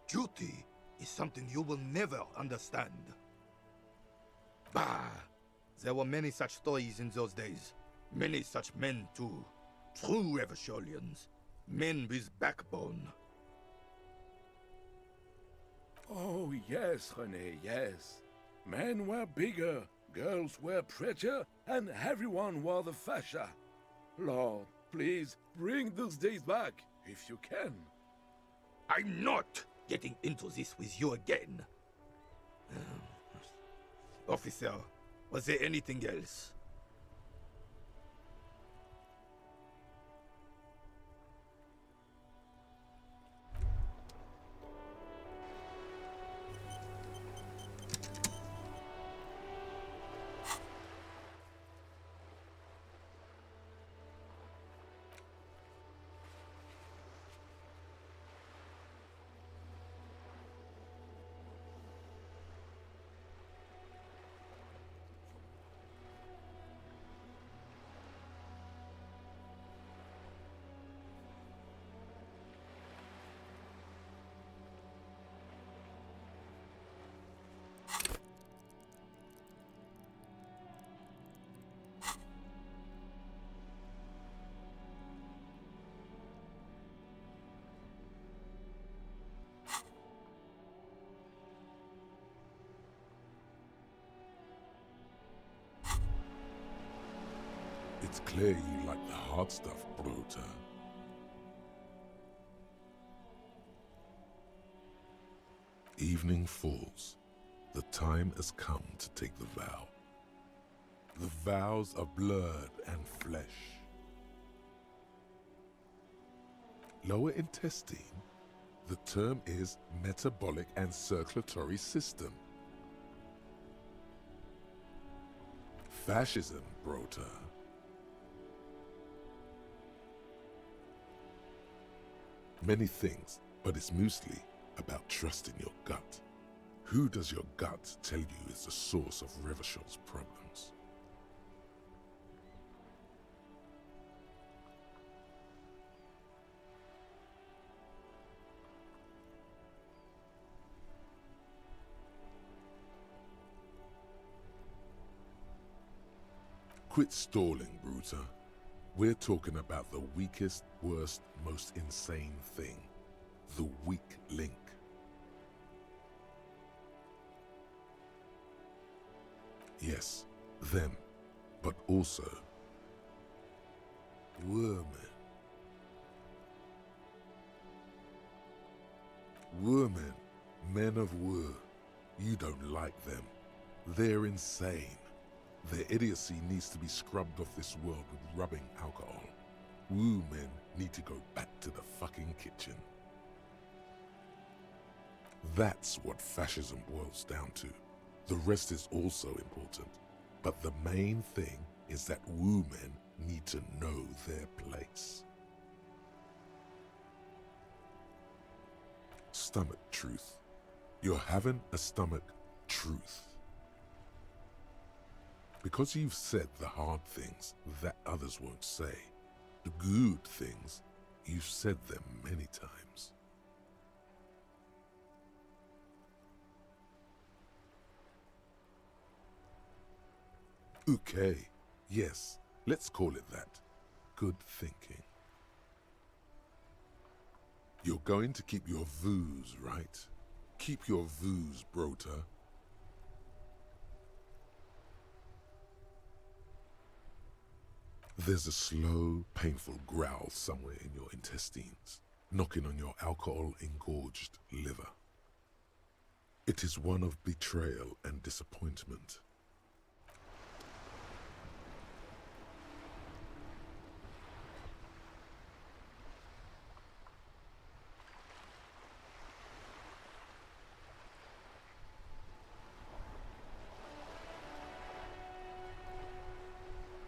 Duty is something you will never understand. Bah! There were many such stories in those days. Many such men too. True Eversholians. Men with backbone. Oh yes, René, yes. Men were bigger, girls were prettier, and everyone wore the fascia. Lord, please bring those days back, if you can. I'm not getting into this with you again. Officer, was there anything else? It's clear you like the hard stuff, Bruta. Evening falls. The time has come to take the vow. The vows of blood and flesh. Lower intestine, the term is metabolic and circulatory system. Fascism, Brota. Many things, but it's mostly about trusting your gut. Who does your gut tell you is the source of Revershal's problems? Quit stalling, Bruta. We're talking about the weakest, worst, most insane thing. The weak link. Yes, them, but also Women. Women, men of Wu. You don't like them. They're insane. Their idiocy needs to be scrubbed off this world with rubbing alcohol. Wu men need to go back to the fucking kitchen. That's what fascism boils down to. The rest is also important, but the main thing is that Wu men need to know their place. Stomach truth. You're having a stomach truth. Because you've said the hard things that others won't say, the good things, you've said them many times. Okay, yes, let's call it that. Good thinking. You're going to keep your views, right? Keep your views, Brota. There's a slow, painful growl somewhere in your intestines, knocking on your alcohol-engorged liver. It is one of betrayal and disappointment.